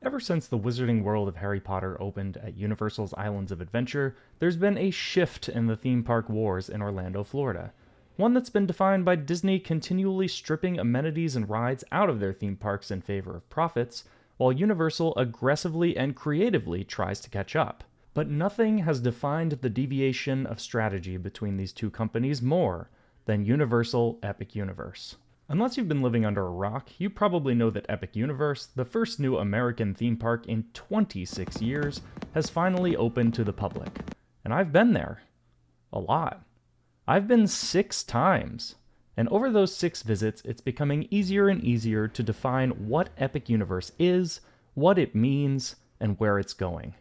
Ever since the Wizarding World of Harry Potter opened at Universal's Islands of Adventure, there's been a shift in the theme park wars in Orlando, Florida. One that's been defined by Disney continually stripping amenities and rides out of their theme parks in favor of profits, while Universal aggressively and creatively tries to catch up. But nothing has defined the deviation of strategy between these two companies more than Universal Epic Universe. Unless you've been living under a rock, you probably know that Epic Universe, the first new American theme park in 26 years, has finally opened to the public. And I've been there. A lot. I've been 6 times. And over those 6 visits, it's becoming easier and easier to define what Epic Universe is, what it means, and where it's going.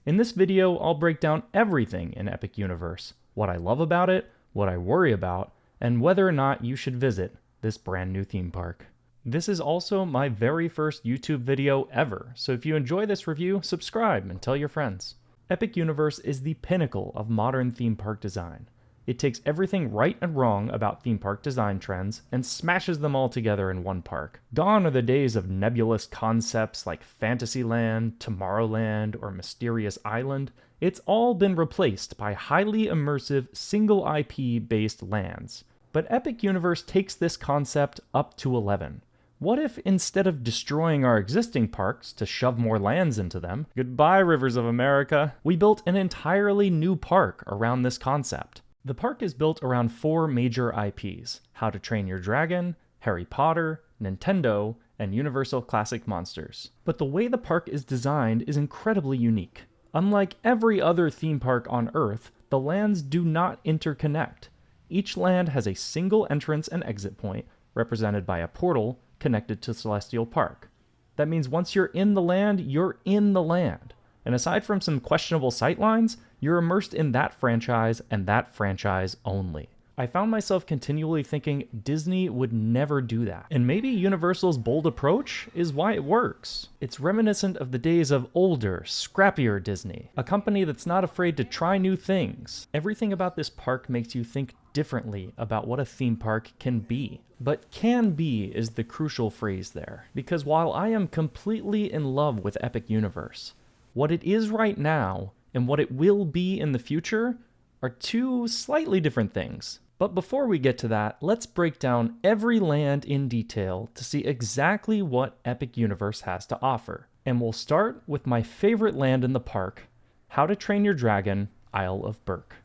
In this video, I'll break down everything in Epic Universe, what I love about it, what I worry about, and whether or not you should visit this brand new theme park. This is also my very first YouTube video ever, so if you enjoy this review, subscribe and tell your friends. Epic Universe is the pinnacle of modern theme park design. It takes everything right and wrong about theme park design trends and smashes them all together in one park. Gone are the days of nebulous concepts like Fantasyland, Tomorrowland, or Mysterious Island. It's all been replaced by highly immersive, single IP-based lands. But Epic Universe takes this concept up to 11. What if instead of destroying our existing parks to shove more lands into them, goodbye Rivers of America, we built an entirely new park around this concept? The park is built around 4 major IPs: How to Train Your Dragon, Harry Potter, Nintendo, and Universal Classic Monsters. But the way the park is designed is incredibly unique. Unlike every other theme park on Earth, the lands do not interconnect. Each land has a single entrance and exit point, represented by a portal connected to Celestial Park. That means once you're in the land, you're in the land. And aside from some questionable sightlines, you're immersed in that franchise and that franchise only. I found myself continually thinking Disney would never do that. And maybe Universal's bold approach is why it works. It's reminiscent of the days of older, scrappier Disney, a company that's not afraid to try new things. Everything about this park makes you think differently about what a theme park can be. But can be is the crucial phrase there, because while I am completely in love with Epic Universe, what it is right now and what it will be in the future are 2 slightly different things. But before we get to that, let's break down every land in detail to see exactly what Epic Universe has to offer. And we'll start with my favorite land in the park, How to Train Your Dragon, Isle of Berk.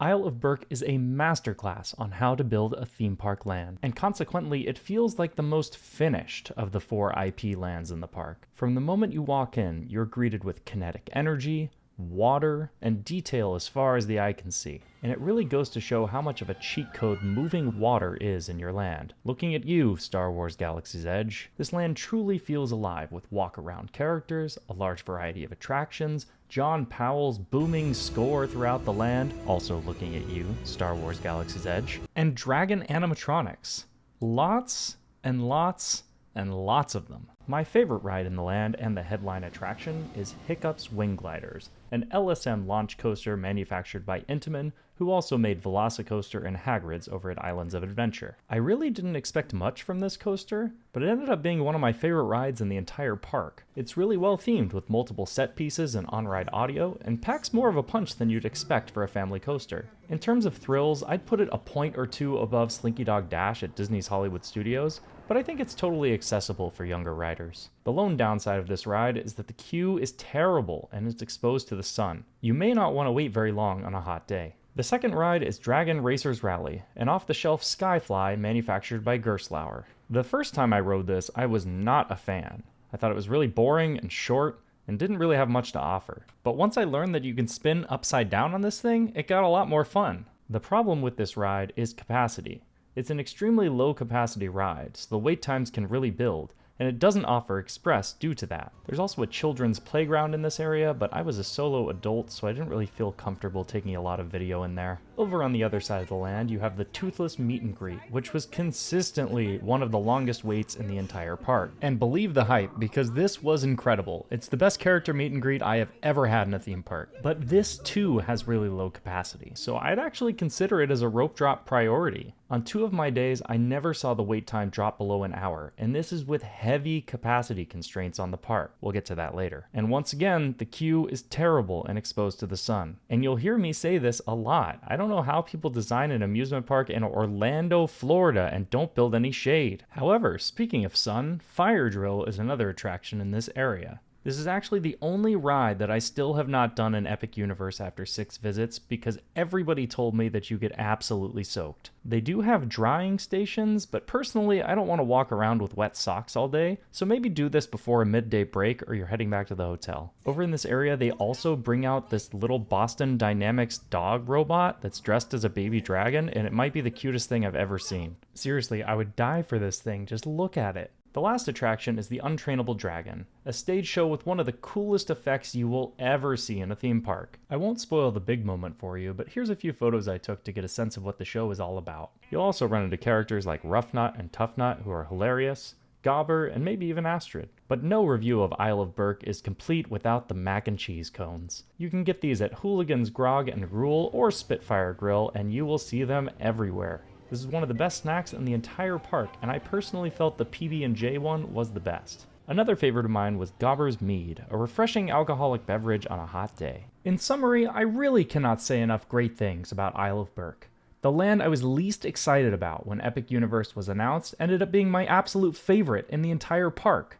Isle of Berk is a masterclass on how to build a theme park land, and consequently it feels like the most finished of the 4 IP lands in the park. From the moment you walk in, you're greeted with kinetic energy, water, and detail as far as the eye can see. And it really goes to show how much of a cheat code moving water is in your land. Looking at you, Star Wars Galaxy's Edge, this land truly feels alive with walk-around characters, a large variety of attractions, John Powell's booming score throughout the land, also looking at you, Star Wars Galaxy's Edge, and dragon animatronics. Lots and lots and lots of them. My favorite ride in the land and the headline attraction is Hiccup's Wing Gliders, an LSM launch coaster manufactured by Intamin, who also made Velocicoaster and Hagrid's over at Islands of Adventure. I really didn't expect much from this coaster, but it ended up being one of my favorite rides in the entire park. It's really well themed with multiple set pieces and on-ride audio, and packs more of a punch than you'd expect for a family coaster. In terms of thrills, I'd put it a point or 2 above Slinky Dog Dash at Disney's Hollywood Studios, but I think it's totally accessible for younger riders. The lone downside of this ride is that the queue is terrible and it's exposed to the sun. You may not want to wait very long on a hot day. The second ride is Dragon Racers Rally, an off-the-shelf Skyfly manufactured by Gerstlauer. The first time I rode this, I was not a fan. I thought it was really boring and short, and didn't really have much to offer. But once I learned that you can spin upside down on this thing, it got a lot more fun. The problem with this ride is capacity. It's an extremely low capacity ride, so the wait times can really build, and it doesn't offer express due to that. There's also a children's playground in this area, but I was a solo adult, so I didn't really feel comfortable taking a lot of video in there. Over on the other side of the land, you have the Toothless Meet and Greet, which was consistently one of the longest waits in the entire park. And believe the hype, because this was incredible. It's the best character meet and greet I have ever had in a theme park. But this too has really low capacity, so I'd actually consider it as a rope drop priority. On 2 of my days, I never saw the wait time drop below an hour, and this is with heavy capacity constraints on the park. We'll get to that later. And once again, the queue is terrible and exposed to the sun. And you'll hear me say this a lot. I don't know how people design an amusement park in Orlando, Florida, and don't build any shade. However, speaking of sun, Fire Drill is another attraction in this area. This is actually the only ride that I still have not done in Epic Universe after 6 visits because everybody told me that you get absolutely soaked. They do have drying stations, but personally I don't want to walk around with wet socks all day, so maybe do this before a midday break or you're heading back to the hotel. Over in this area, they also bring out this little Boston Dynamics dog robot that's dressed as a baby dragon, and it might be the cutest thing I've ever seen. Seriously, I would die for this thing, just look at it. The last attraction is the Untrainable Dragon, a stage show with one of the coolest effects you will ever see in a theme park. I won't spoil the big moment for you, but here's a few photos I took to get a sense of what the show is all about. You'll also run into characters like Rough Nut and Tough Nut who are hilarious, Gobber, and maybe even Astrid. But no review of Isle of Berk is complete without the mac and cheese cones. You can get these at Hooligan's Grog and Gruel or Spitfire Grill, and you will see them everywhere. This is one of the best snacks in the entire park, and I personally felt the PB&J one was the best. Another favorite of mine was Gobber's Mead, a refreshing alcoholic beverage on a hot day. In summary, I really cannot say enough great things about Isle of Berk. The land I was least excited about when Epic Universe was announced ended up being my absolute favorite in the entire park.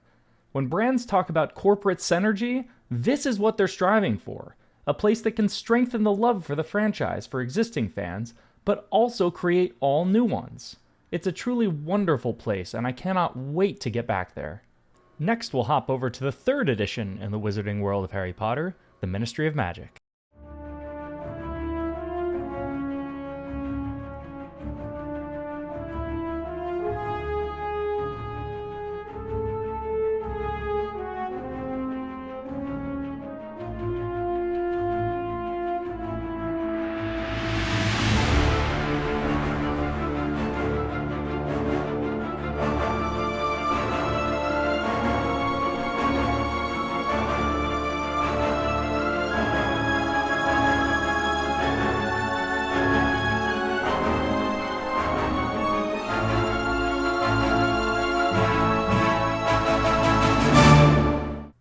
When brands talk about corporate synergy, this is what they're striving for. A place that can strengthen the love for the franchise for existing fans, but also create all new ones. It's a truly wonderful place, and I cannot wait to get back there. Next, we'll hop over to the 3rd edition in the Wizarding World of Harry Potter, the Ministry of Magic.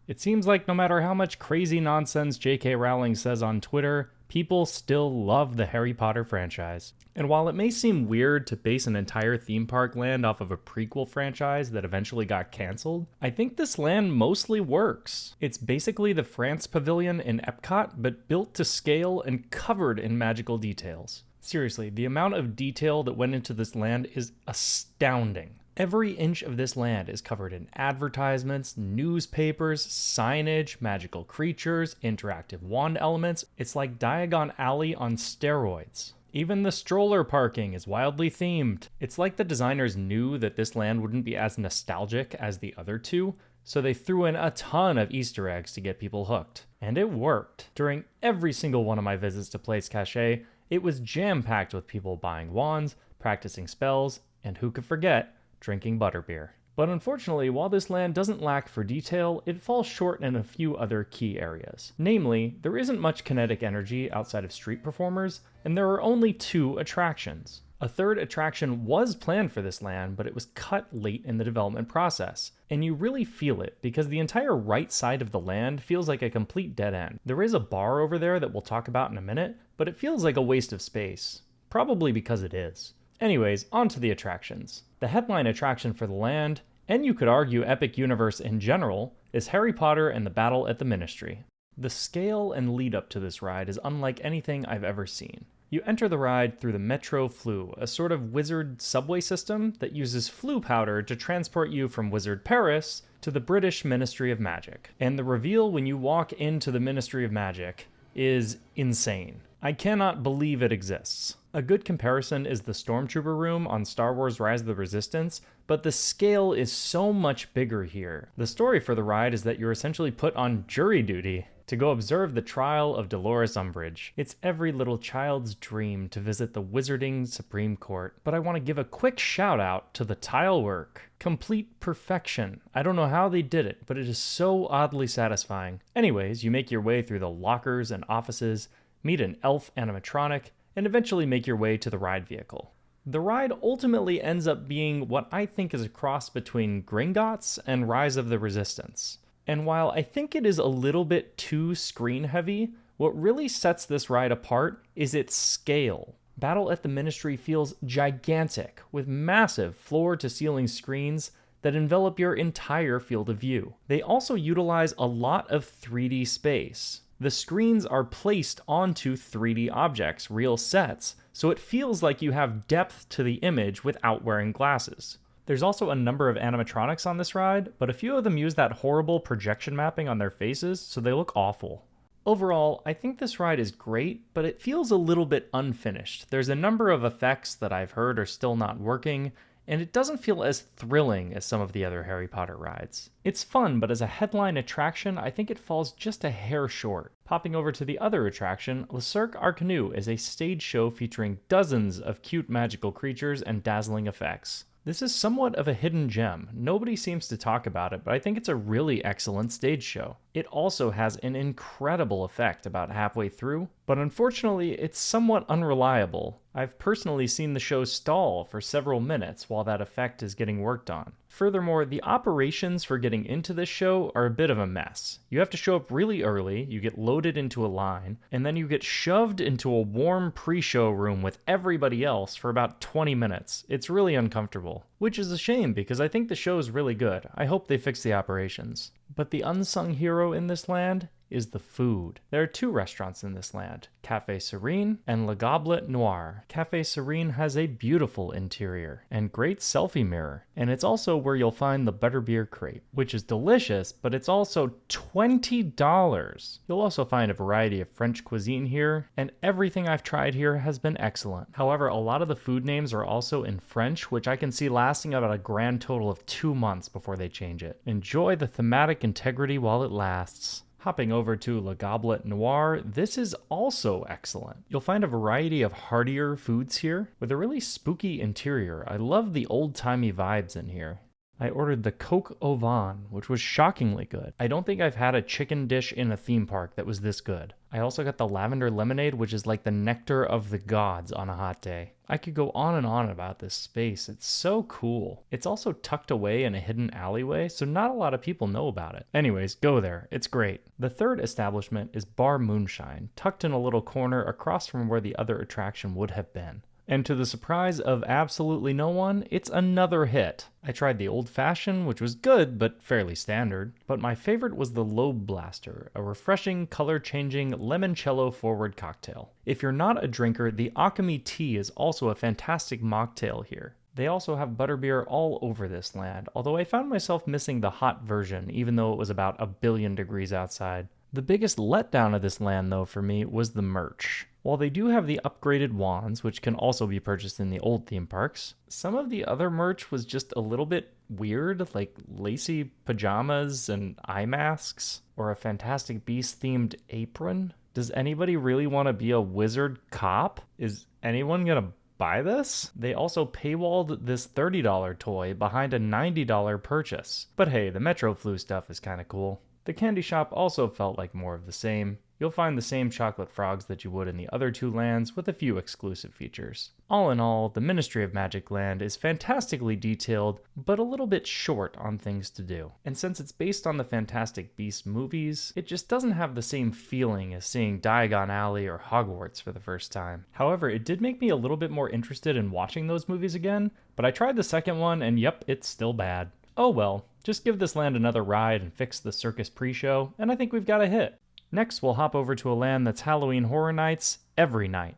It seems like no matter how much crazy nonsense J.K. Rowling says on Twitter, people still love the Harry Potter franchise. And while it may seem weird to base an entire theme park land off of a prequel franchise that eventually got canceled, I think this land mostly works. It's basically the France Pavilion in Epcot, but built to scale and covered in magical details. Seriously, the amount of detail that went into this land is astounding. Every inch of this land is covered in advertisements, newspapers, signage, magical creatures, interactive wand elements. It's like Diagon Alley on steroids. Even the stroller parking is wildly themed. It's like the designers knew that this land wouldn't be as nostalgic as the other two, so they threw in a ton of Easter eggs to get people hooked. And it worked. During every single one of my visits to Place Cachet, it was jam-packed with people buying wands, practicing spells, and who could forget, drinking butterbeer. But unfortunately, while this land doesn't lack for detail, it falls short in a few other key areas. Namely, there isn't much kinetic energy outside of street performers, and there are only 2 attractions. A 3rd attraction was planned for this land, but it was cut late in the development process. And you really feel it, because the entire right side of the land feels like a complete dead end. There is a bar over there that we'll talk about in a minute, but it feels like a waste of space. Probably because it is. Anyways, on to the attractions. The headline attraction for the land, and you could argue Epic Universe in general, is Harry Potter and the Battle at the Ministry. The scale and lead up to this ride is unlike anything I've ever seen. You enter the ride through the Metro Flu, a sort of wizard subway system that uses flu powder to transport you from Wizard Paris to the British Ministry of Magic. And the reveal when you walk into the Ministry of Magic is insane. I cannot believe it exists. A good comparison is the Stormtrooper room on Star Wars Rise of the Resistance, but the scale is so much bigger here. The story for the ride is that you're essentially put on jury duty to go observe the trial of Dolores Umbridge. It's every little child's dream to visit the Wizarding Supreme Court, but I want to give a quick shout out to the tile work. Complete perfection. I don't know how they did it, but it is so oddly satisfying. Anyways, you make your way through the lockers and offices, meet an elf animatronic, and eventually make your way to the ride vehicle. The ride ultimately ends up being what I think is a cross between Gringotts and Rise of the Resistance. And while I think it is a little bit too screen heavy, what really sets this ride apart is its scale. Battle at the Ministry feels gigantic, with massive floor-to-ceiling screens that envelop your entire field of view. They also utilize a lot of 3D space. The screens are placed onto 3D objects, real sets, so it feels like you have depth to the image without wearing glasses. There's also a number of animatronics on this ride, but a few of them use that horrible projection mapping on their faces, so they look awful. Overall, I think this ride is great, but it feels a little bit unfinished. There's a number of effects that I've heard are still not working, and it doesn't feel as thrilling as some of the other Harry Potter rides. It's fun, but as a headline attraction, I think it falls just a hair short. Popping over to the other attraction, Le Cirque Arcanu is a stage show featuring dozens of cute magical creatures and dazzling effects. This is somewhat of a hidden gem. Nobody seems to talk about it, but I think it's a really excellent stage show. It also has an incredible effect about halfway through, but unfortunately it's somewhat unreliable. I've personally seen the show stall for several minutes while that effect is getting worked on. Furthermore, the operations for getting into this show are a bit of a mess. You have to show up really early, you get loaded into a line, and then you get shoved into a warm pre-show room with everybody else for about 20 minutes. It's really uncomfortable, which is a shame because I think the show is really good. I hope they fix the operations. But the unsung hero in this land is the food. There are two restaurants in this land, Café Serene and Le Goblet Noir. Café Serene has a beautiful interior and great selfie mirror, and it's also where you'll find the butterbeer crepe, which is delicious, but it's also $20. You'll also find a variety of French cuisine here, and everything I've tried here has been excellent. However, a lot of the food names are also in French, which I can see lasting about a grand total of 2 months before they change it. Enjoy the thematic integrity while it lasts. Hopping over to Le Goblet Noir, this is also excellent. You'll find a variety of heartier foods here with a really spooky interior. I love the old-timey vibes in here. I ordered the coq au vin, which was shockingly good. I don't think I've had a chicken dish in a theme park that was this good. I also got the lavender lemonade, which is like the nectar of the gods on a hot day. I could go on and on about this space. It's so cool. It's also tucked away in a hidden alleyway, so not a lot of people know about it. Anyways, go there. It's great. The third establishment is Bar Moonshine, tucked in a little corner across from where the other attraction would have been. And to the surprise of absolutely no one, it's another hit. I tried the Old Fashioned, which was good, but fairly standard. But my favorite was the Lobe Blaster, a refreshing, color-changing, limoncello-forward cocktail. If you're not a drinker, the Akami tea is also a fantastic mocktail here. They also have butterbeer all over this land, although I found myself missing the hot version, even though it was about 1 billion degrees outside. The biggest letdown of this land, though, for me, was the merch. While they do have the upgraded wands, which can also be purchased in the old theme parks, some of the other merch was just a little bit weird, like lacy pajamas and eye masks, or a Fantastic Beast-themed apron. Does anybody really want to be a wizard cop? Is anyone gonna buy this? They also paywalled this $30 toy behind a $90 purchase. But hey, the Metro Flu stuff is kinda cool. The candy shop also felt like more of the same. You'll find the same chocolate frogs that you would in the other two lands with a few exclusive features. All in all, the Ministry of Magic Land is fantastically detailed, but a little bit short on things to do. And since it's based on the Fantastic Beasts movies, it just doesn't have the same feeling as seeing Diagon Alley or Hogwarts for the first time. However, it did make me a little bit more interested in watching those movies again, but I tried the second one and yep, it's still bad. Oh well, just give this land another ride and fix the circus pre-show, and I think we've got a hit. Next, we'll hop over to a land that's Halloween Horror Nights every night.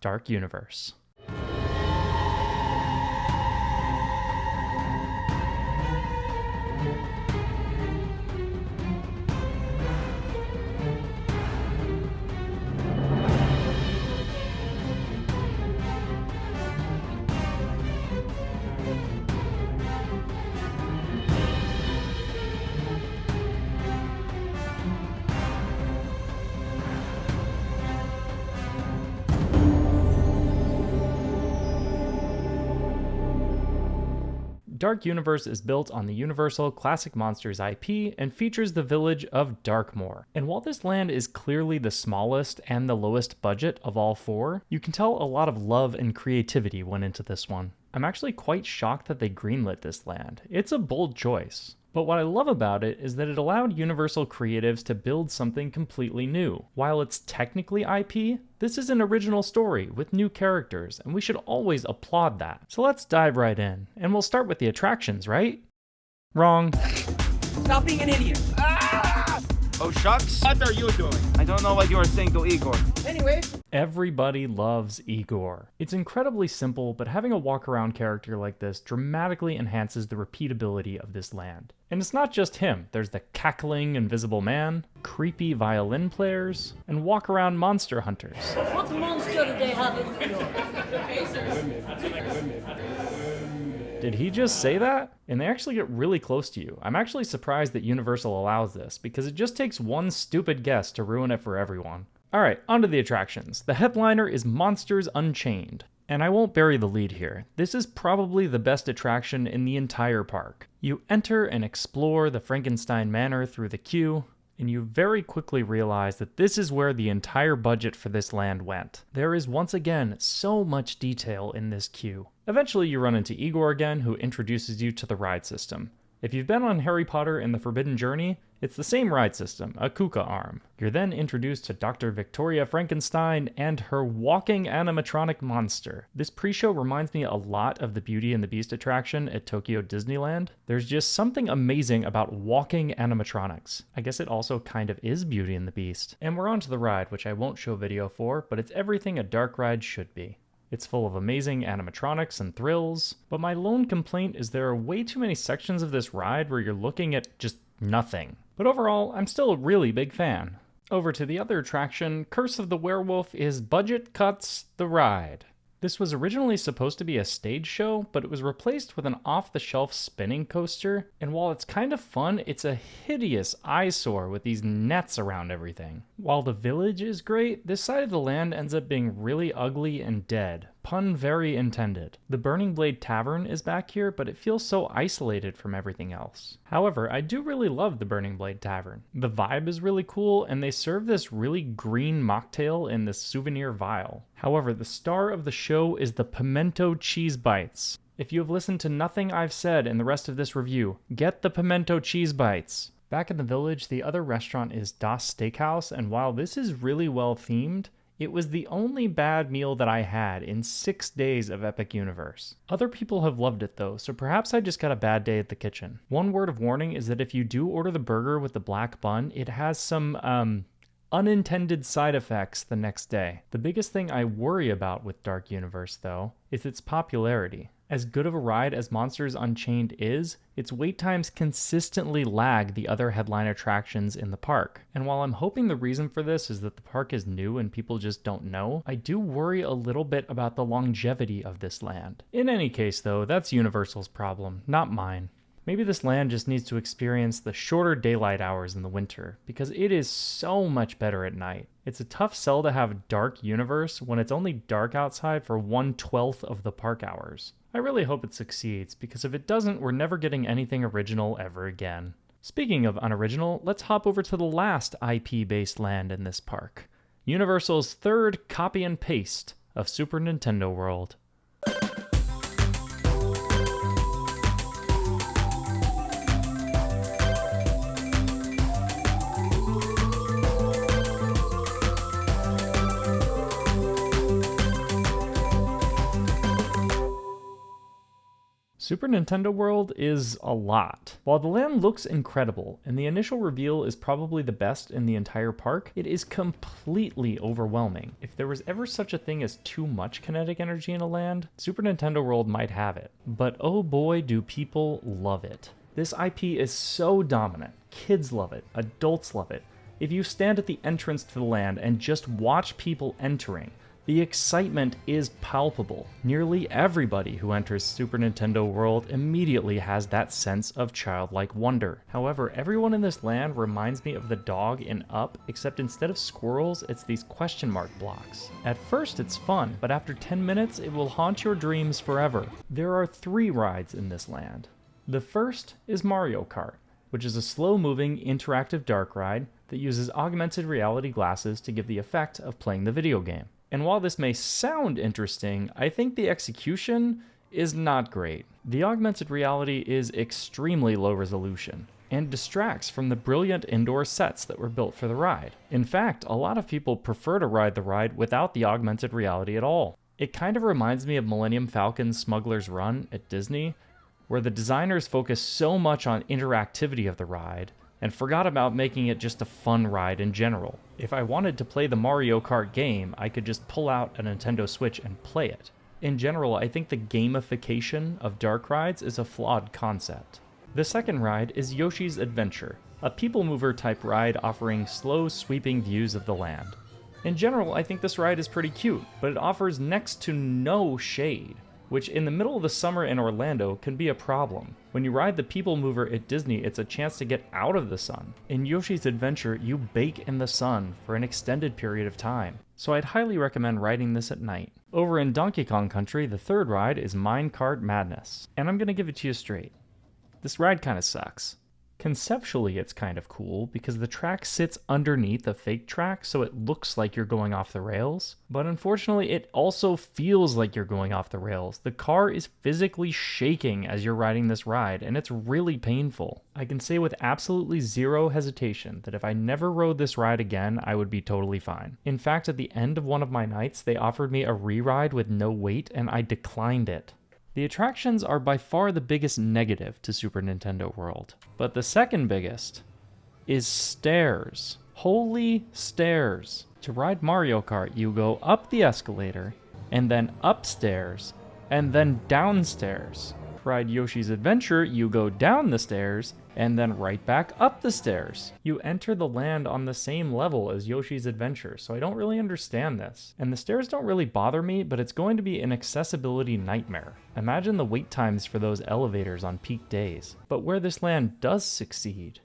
Dark Universe. Dark Universe is built on the Universal Classic Monsters IP and features the village of Darkmoor. And while this land is clearly the smallest and the lowest budget of all four, you can tell a lot of love and creativity went into this one. I'm actually quite shocked that they greenlit this land. It's a bold choice. But what I love about it is that it allowed Universal creatives to build something completely new. While it's technically IP, this is an original story with new characters, and we should always applaud that. So let's dive right in, and we'll start with the attractions, right? Wrong. Stop being an idiot. Oh, shucks. What are you doing? I don't know what you are saying to Igor. Anyway, Everybody loves Igor. It's incredibly simple, but having a walk-around character like this dramatically enhances the repeatability of this land. And it's not just him. There's the cackling invisible man, creepy violin players, and walk-around monster hunters. what monster do they have in New York? Did he just say that? And they actually get really close to you. I'm actually surprised that Universal allows this, because it just takes one stupid guess to ruin it for everyone. Alright, onto the attractions. The headliner is Monsters Unchained. And I won't bury the lead here. This is probably the best attraction in the entire park. You enter and explore the Frankenstein Manor through the queue, and you very quickly realize that this is where the entire budget for this land went. There is once again so much detail in this queue. Eventually you run into Igor again, who introduces you to the ride system. If you've been on Harry Potter and the Forbidden Journey, it's the same ride system, a Kuka arm. You're then introduced to Dr. Victoria Frankenstein and her walking animatronic monster. This pre-show reminds me a lot of the Beauty and the Beast attraction at Tokyo Disneyland. There's just something amazing about walking animatronics. I guess it also kind of is Beauty and the Beast. And we're on to the ride, which I won't show video for, but it's everything a dark ride should be. It's full of amazing animatronics and thrills, but my lone complaint is there are way too many sections of this ride where you're looking at just nothing. But overall, I'm still a really big fan. Over to the other attraction, Curse of the Werewolf is Budget Cuts the Ride. This was originally supposed to be a stage show, but it was replaced with an off-the-shelf spinning coaster, and while it's kind of fun, it's a hideous eyesore with these nets around everything. While the village is great, this side of the land ends up being really ugly and dead. Pun very intended. The Burning Blade Tavern is back here, but it feels so isolated from everything else. However, I do really love the Burning Blade Tavern. The vibe is really cool, and they serve this really green mocktail in this souvenir vial. However, the star of the show is the Pimento Cheese Bites. If you have listened to nothing I've said in the rest of this review, get the Pimento Cheese Bites. Back in the village, the other restaurant is Das Steakhouse, and while this is really well themed, it was the only bad meal that I had in 6 days of Epic Universe. Other people have loved it though, so perhaps I just got a bad day at the kitchen. One word of warning is that if you do order the burger with the black bun, it has some, unintended side effects the next day. The biggest thing I worry about with Dark Universe though, is its popularity. As good of a ride as Monsters Unchained is, its wait times consistently lag the other headline attractions in the park. And while I'm hoping the reason for this is that the park is new and people just don't know, I do worry a little bit about the longevity of this land. In any case though, that's Universal's problem, not mine. Maybe this land just needs to experience the shorter daylight hours in the winter, because it is so much better at night. It's a tough sell to have Dark Universe when it's only dark outside for 1/12 of the park hours. I really hope it succeeds, because if it doesn't, we're never getting anything original ever again. Speaking of unoriginal, let's hop over to the last IP-based land in this park. Universal's third copy and paste of Super Nintendo World. Super Nintendo World is a lot. While the land looks incredible, and the initial reveal is probably the best in the entire park, it is completely overwhelming. If there was ever such a thing as too much kinetic energy in a land, Super Nintendo World might have it. But oh boy, do people love it. This IP is so dominant. Kids love it, adults love it. If you stand at the entrance to the land and just watch people entering, The excitement is palpable. Nearly everybody who enters Super Nintendo World immediately has that sense of childlike wonder. However, everyone in this land reminds me of the dog in Up, except instead of squirrels, it's these question mark blocks. At first it's fun, but after 10 minutes it will haunt your dreams forever. There are 3 rides in this land. The first is Mario Kart, which is a slow-moving interactive dark ride that uses augmented reality glasses to give the effect of playing the video game. And while this may sound interesting, I think the execution is not great. The augmented reality is extremely low resolution and distracts from the brilliant indoor sets that were built for the ride. In fact, a lot of people prefer to ride the ride without the augmented reality at all. It kind of reminds me of Millennium Falcon's Smuggler's Run at Disney, where the designers focused so much on interactivity of the ride and forgot about making it just a fun ride in general. If I wanted to play the Mario Kart game, I could just pull out a Nintendo Switch and play it. In general, I think the gamification of dark rides is a flawed concept. The second ride is Yoshi's Adventure, a people mover type ride offering slow, sweeping views of the land. In general, I think this ride is pretty cute, but it offers next to no shade, which in the middle of the summer in Orlando can be a problem. When you ride the People Mover at Disney, it's a chance to get out of the sun. In Yoshi's Adventure, you bake in the sun for an extended period of time, so I'd highly recommend riding this at night. Over in Donkey Kong Country, the third ride is Minecart Madness, and I'm gonna give it to you straight. This ride kinda sucks. Conceptually, it's kind of cool because the track sits underneath a fake track, so it looks like you're going off the rails. But unfortunately, it also feels like you're going off the rails. The car is physically shaking as you're riding this ride, and it's really painful. I can say with absolutely zero hesitation that if I never rode this ride again, I would be totally fine. In fact, at the end of one of my nights, they offered me a re-ride with no wait, and I declined it. The attractions are by far the biggest negative to Super Nintendo World, but the second biggest is stairs. Holy stairs. To ride Mario Kart, you go up the escalator, and then upstairs, and then downstairs. To ride Yoshi's Adventure, you go down the stairs, and then right back up the stairs. You enter the land on the same level as Yoshi's Adventure, so I don't really understand this. And the stairs don't really bother me, but it's going to be an accessibility nightmare. Imagine the wait times for those elevators on peak days. But where this land does succeed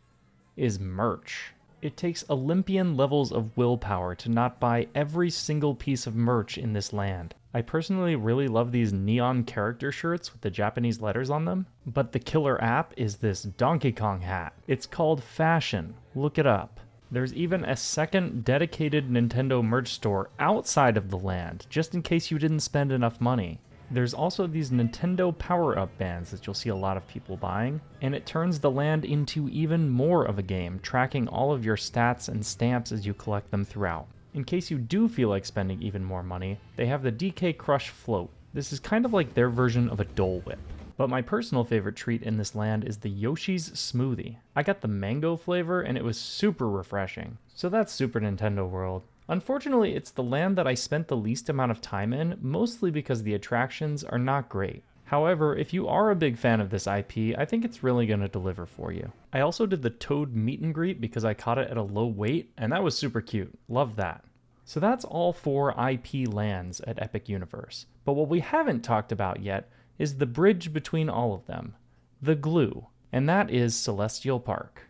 is merch. It takes Olympian levels of willpower to not buy every single piece of merch in this land. I personally really love these neon character shirts with the Japanese letters on them, but the killer app is this Donkey Kong hat. It's called Fashion. Look it up. There's even a second dedicated Nintendo merch store outside of the land, just in case you didn't spend enough money. There's also these Nintendo power-up bands that you'll see a lot of people buying, and it turns the land into even more of a game, tracking all of your stats and stamps as you collect them throughout. In case you do feel like spending even more money, they have the DK Crush Float. This is kind of like their version of a Dole Whip. But my personal favorite treat in this land is the Yoshi's Smoothie. I got the mango flavor and it was super refreshing. So that's Super Nintendo World. Unfortunately, it's the land that I spent the least amount of time in, mostly because the attractions are not great. However, if you are a big fan of this IP, I think it's really going to deliver for you. I also did the Toad meet and greet because I caught it at a low weight, and that was super cute. Love that. So that's all 4 IP lands at Epic Universe. But what we haven't talked about yet is the bridge between all of them, the glue, and that is Celestial Park.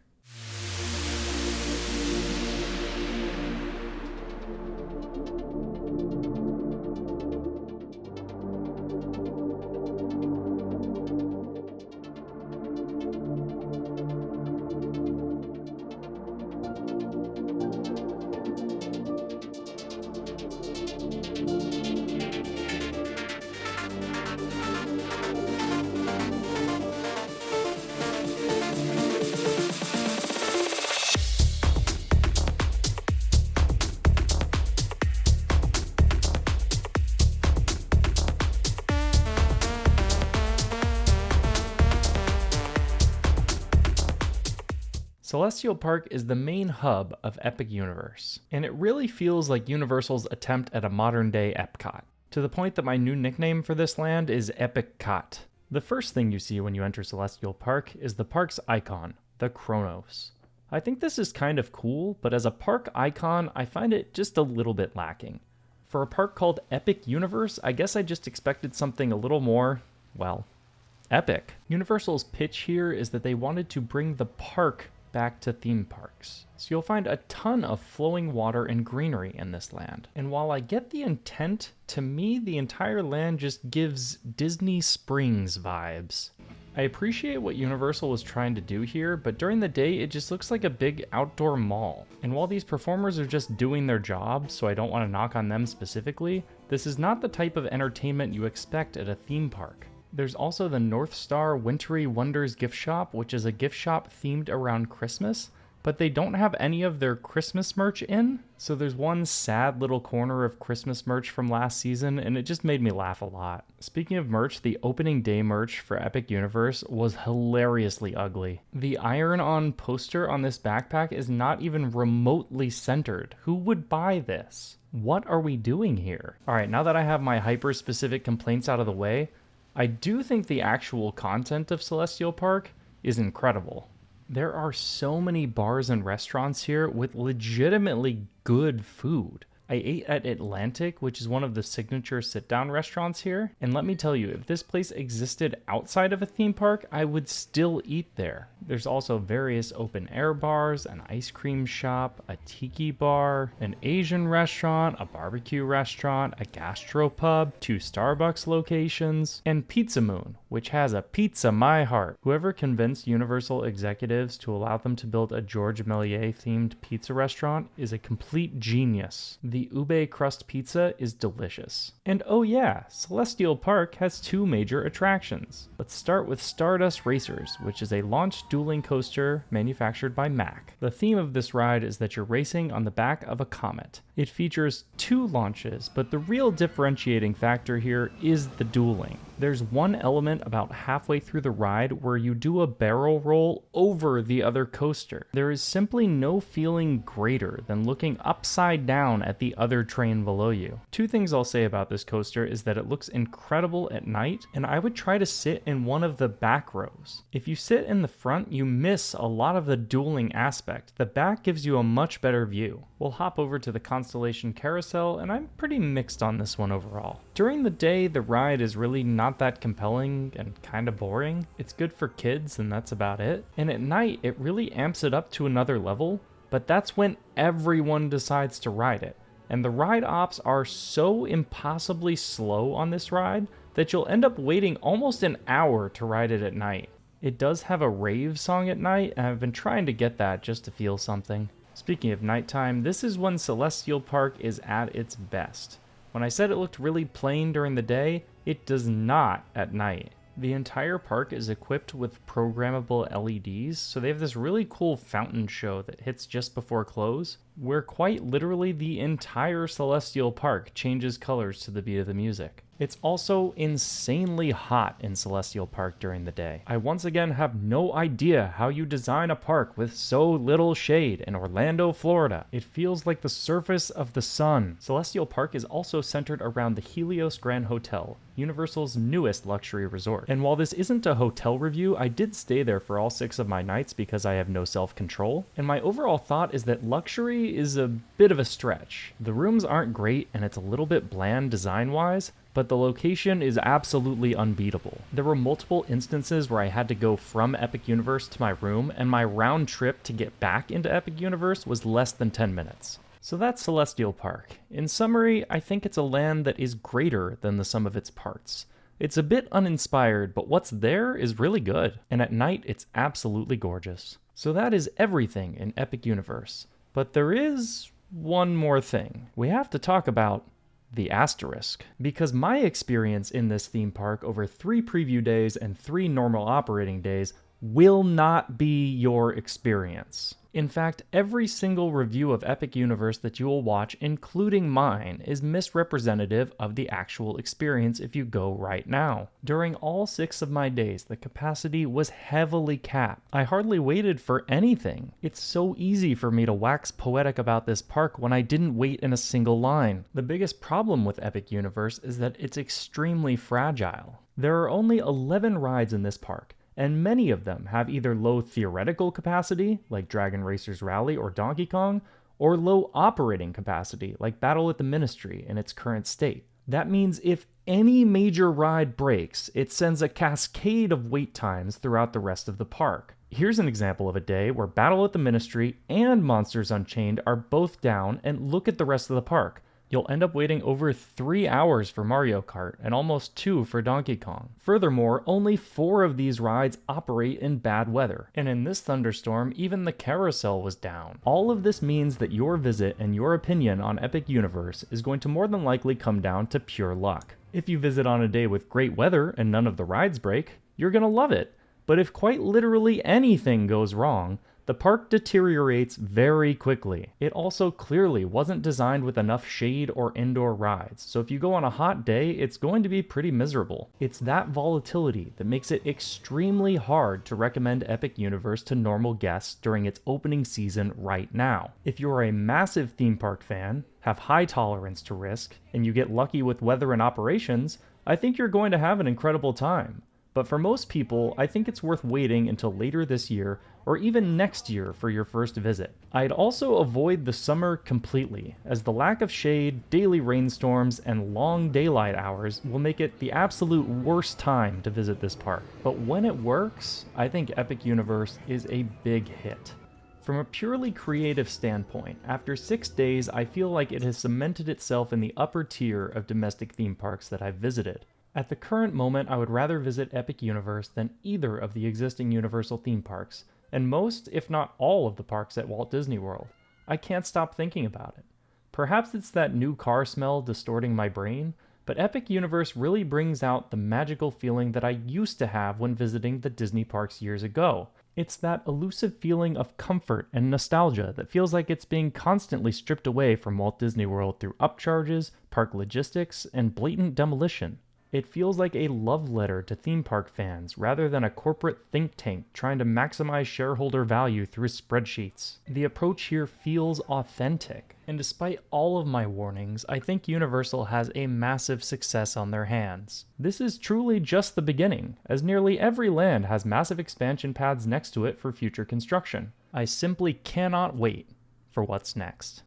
Celestial Park is the main hub of Epic Universe, and it really feels like Universal's attempt at a modern-day Epcot, to the point that my new nickname for this land is Epic Cot. The first thing you see when you enter Celestial Park is the park's icon, the Kronos. I think this is kind of cool, but as a park icon, I find it just a little bit lacking. For a park called Epic Universe, I guess I just expected something a little more, well, epic. Universal's pitch here is that they wanted to bring the park back to theme parks. So you'll find a ton of flowing water and greenery in this land. And while I get the intent, to me the entire land just gives Disney Springs vibes. I appreciate what Universal was trying to do here, but during the day it just looks like a big outdoor mall. And while these performers are just doing their job, so I don't want to knock on them specifically, this is not the type of entertainment you expect at a theme park. There's also the North Star Wintry Wonders gift shop, which is a gift shop themed around Christmas, but they don't have any of their Christmas merch in, so there's one sad little corner of Christmas merch from last season, and it just made me laugh a lot. Speaking of merch, the opening day merch for Epic Universe was hilariously ugly. The iron-on poster on this backpack is not even remotely centered. Who would buy this? What are we doing here? Alright, now that I have my hyper-specific complaints out of the way, I do think the actual content of Celestial Park is incredible. There are so many bars and restaurants here with legitimately good food. I ate at Atlantic, which is one of the signature sit-down restaurants here, and let me tell you, if this place existed outside of a theme park, I would still eat there. There's also various open-air bars, an ice cream shop, a tiki bar, an Asian restaurant, a barbecue restaurant, a gastropub, 2 Starbucks locations, and Pizza Moon, which has a pizza my heart. Whoever convinced Universal executives to allow them to build a George Méliès-themed pizza restaurant is a complete genius. The ube crust pizza is delicious. And oh yeah, Celestial Park has 2 major attractions. Let's start with Stardust Racers, which is a launch dueling coaster manufactured by Mack. The theme of this ride is that you're racing on the back of a comet. It features 2 launches, but the real differentiating factor here is the dueling. There's one element about halfway through the ride where you do a barrel roll over the other coaster. There is simply no feeling greater than looking upside down at the other train below you. 2 things I'll say about this coaster is that it looks incredible at night, and I would try to sit in one of the back rows. If you sit in the front, you miss a lot of the dueling aspect. The back gives you a much better view. We'll hop over to the Constellation Carousel, and I'm pretty mixed on this one overall. During the day, the ride is really not that compelling and kind of boring. It's good for kids, and that's about it. And at night, it really amps it up to another level, but that's when everyone decides to ride it. And the ride ops are so impossibly slow on this ride that you'll end up waiting almost an hour to ride it at night. It does have a rave song at night, and I've been trying to get that just to feel something. Speaking of nighttime, this is when Celestial Park is at its best. When I said it looked really plain during the day, it does not at night. The entire park is equipped with programmable LEDs, so they have this really cool fountain show that hits just before close, where quite literally the entire Celestial Park changes colors to the beat of the music. It's also insanely hot in Celestial Park during the day. I once again have no idea how you design a park with so little shade in Orlando, Florida. It feels like the surface of the sun. Celestial Park is also centered around the Helios Grand Hotel, Universal's newest luxury resort. And while this isn't a hotel review, I did stay there for all 6 of my nights because I have no self-control. And my overall thought is that luxury is a bit of a stretch. The rooms aren't great and it's a little bit bland design-wise, but the location is absolutely unbeatable. There were multiple instances where I had to go from Epic Universe to my room, and my round trip to get back into Epic Universe was less than 10 minutes. So that's Celestial Park. In summary, I think it's a land that is greater than the sum of its parts. It's a bit uninspired, but what's there is really good, and at night it's absolutely gorgeous. So that is everything in Epic Universe. But there is one more thing. We have to talk about the asterisk, because my experience in this theme park over 3 preview days and 3 normal operating days will not be your experience. In fact, every single review of Epic Universe that you will watch, including mine, is misrepresentative of the actual experience if you go right now. During all 6 of my days, the capacity was heavily capped. I hardly waited for anything. It's so easy for me to wax poetic about this park when I didn't wait in a single line. The biggest problem with Epic Universe is that it's extremely fragile. There are only 11 rides in this park, and many of them have either low theoretical capacity, like Dragon Racers Rally or Donkey Kong, or low operating capacity, like Battle at the Ministry in its current state. That means if any major ride breaks, it sends a cascade of wait times throughout the rest of the park. Here's an example of a day where Battle at the Ministry and Monsters Unchained are both down, and look at the rest of the park. You'll end up waiting over 3 hours for Mario Kart and almost 2 for Donkey Kong. Furthermore, only 4 of these rides operate in bad weather, and in this thunderstorm, even the carousel was down. All of this means that your visit and your opinion on Epic Universe is going to more than likely come down to pure luck. If you visit on a day with great weather and none of the rides break, you're gonna love it. But if quite literally anything goes wrong, the park deteriorates very quickly. It also clearly wasn't designed with enough shade or indoor rides, so if you go on a hot day, it's going to be pretty miserable. It's that volatility that makes it extremely hard to recommend Epic Universe to normal guests during its opening season right now. If you're a massive theme park fan, have high tolerance to risk, and you get lucky with weather and operations, I think you're going to have an incredible time. But for most people, I think it's worth waiting until later this year or even next year for your first visit. I'd also avoid the summer completely, as the lack of shade, daily rainstorms, and long daylight hours will make it the absolute worst time to visit this park. But when it works, I think Epic Universe is a big hit. From a purely creative standpoint, after 6 days, I feel like it has cemented itself in the upper tier of domestic theme parks that I've visited. At the current moment, I would rather visit Epic Universe than either of the existing Universal theme parks, and most, if not all, of the parks at Walt Disney World. I can't stop thinking about it. Perhaps it's that new car smell distorting my brain, but Epic Universe really brings out the magical feeling that I used to have when visiting the Disney parks years ago. It's that elusive feeling of comfort and nostalgia that feels like it's being constantly stripped away from Walt Disney World through upcharges, park logistics, and blatant demolition. It feels like a love letter to theme park fans rather than a corporate think tank trying to maximize shareholder value through spreadsheets. The approach here feels authentic, and despite all of my warnings, I think Universal has a massive success on their hands. This is truly just the beginning, as nearly every land has massive expansion pads next to it for future construction. I simply cannot wait for what's next.